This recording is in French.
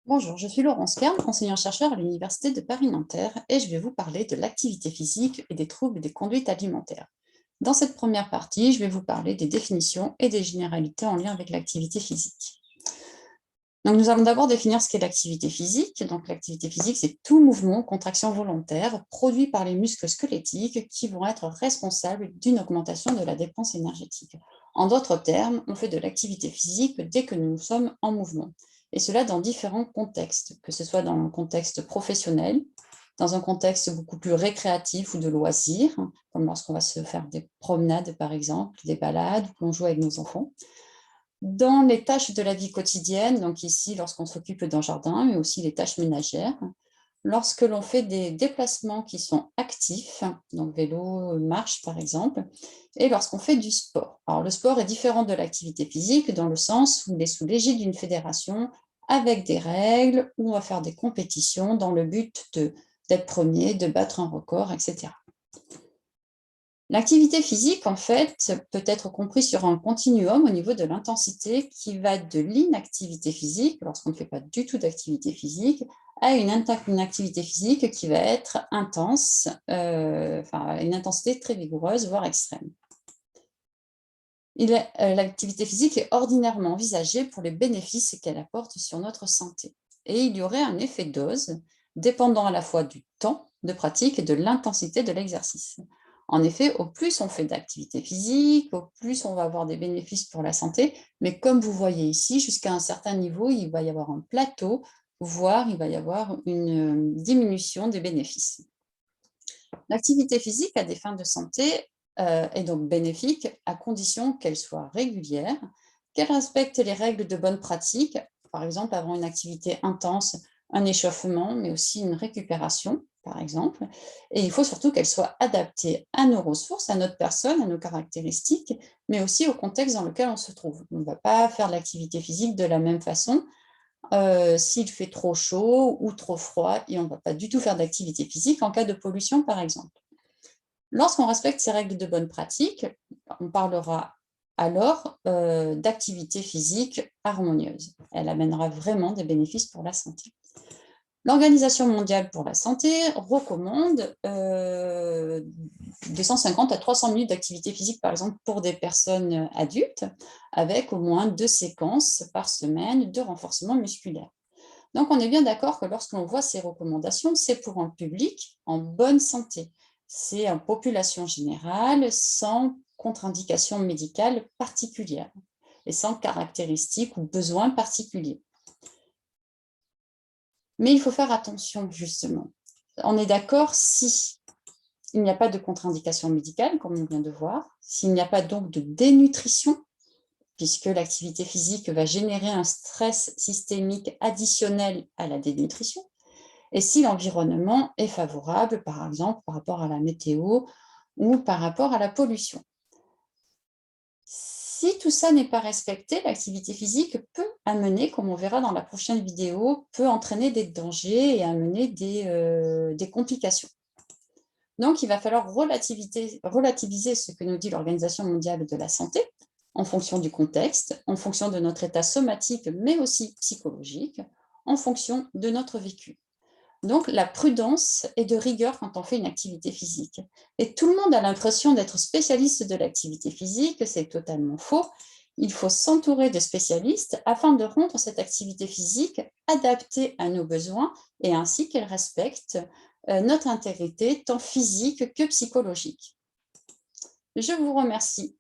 Bonjour, je suis Laurence Kern, enseignant-chercheur à l'Université de Paris-Nanterre et je vais vous parler de l'activité physique et des troubles des conduites alimentaires. Dans cette première partie, je vais vous parler des définitions et des généralités en lien avec l'activité physique. Donc, nous allons d'abord définir ce qu'est l'activité physique. Donc, l'activité physique, c'est tout mouvement, contraction volontaire, produit par les muscles squelettiques qui vont être responsables d'une augmentation de la dépense énergétique. En d'autres termes, on fait de l'activité physique dès que nous sommes en mouvement. Et cela dans différents contextes, que ce soit dans le contexte professionnel, dans un contexte beaucoup plus récréatif ou de loisirs, comme lorsqu'on va se faire des promenades par exemple, des balades, ou l'on joue avec nos enfants. Dans les tâches de la vie quotidienne, donc ici lorsqu'on s'occupe d'un jardin, mais aussi les tâches ménagères, lorsque l'on fait des déplacements qui sont actifs, donc vélo, marche par exemple, et lorsqu'on fait du sport. Alors le sport est différent de l'activité physique dans le sens où il est sous l'égide d'une fédération avec des règles, où on va faire des compétitions dans le but d'être premier, de battre un record, etc. L'activité physique, en fait, peut être comprise sur un continuum au niveau de l'intensité qui va de l'inactivité physique, lorsqu'on ne fait pas du tout d'activité physique, à une activité physique qui va être intense, une intensité très vigoureuse, voire extrême. L'activité physique est ordinairement envisagée pour les bénéfices qu'elle apporte sur notre santé. Et il y aurait un effet dose, dépendant à la fois du temps de pratique et de l'intensité de l'exercice. En effet, au plus on fait d'activité physique, au plus on va avoir des bénéfices pour la santé, mais comme vous voyez ici, jusqu'à un certain niveau, il va y avoir un plateau, voire il va y avoir une diminution des bénéfices. L'activité physique à des fins de santé est donc bénéfique à condition qu'elle soit régulière, qu'elle respecte les règles de bonne pratique, par exemple avant une activité intense, un échauffement, mais aussi une récupération, par exemple. Et il faut surtout qu'elle soit adaptée à nos ressources, à notre personne, à nos caractéristiques, mais aussi au contexte dans lequel on se trouve. On ne va pas faire de l'activité physique de la même façon s'il fait trop chaud ou trop froid, et on ne va pas du tout faire d'activité physique en cas de pollution, par exemple. Lorsqu'on respecte ces règles de bonne pratique, on parlera alors d'activité physique harmonieuse. Elle amènera vraiment des bénéfices pour la santé. L'Organisation mondiale pour la santé recommande de 150 à 300 minutes d'activité physique, par exemple, pour des personnes adultes, avec au moins 2 séquences par semaine de renforcement musculaire. Donc, on est bien d'accord que lorsqu'on voit ces recommandations, c'est pour un public en bonne santé. C'est en population générale, sans contre-indication médicale particulière et sans caractéristiques ou besoins particuliers. Mais il faut faire attention, justement. On est d'accord si il n'y a pas de contre-indication médicale, comme on vient de voir, s'il n'y a pas donc de dénutrition, puisque l'activité physique va générer un stress systémique additionnel à la dénutrition, et si l'environnement est favorable, par exemple, par rapport à la météo ou par rapport à la pollution. Si tout ça n'est pas respecté, l'activité physique peut amener, comme on verra dans la prochaine vidéo, peut entraîner des dangers et amener des complications. Donc, il va falloir relativiser ce que nous dit l'Organisation mondiale de la santé en fonction du contexte, en fonction de notre état somatique, mais aussi psychologique, en fonction de notre vécu. Donc, la prudence est de rigueur quand on fait une activité physique. Et tout le monde a l'impression d'être spécialiste de l'activité physique, c'est totalement faux. Il faut s'entourer de spécialistes afin de rendre cette activité physique adaptée à nos besoins et ainsi qu'elle respecte notre intégrité tant physique que psychologique. Je vous remercie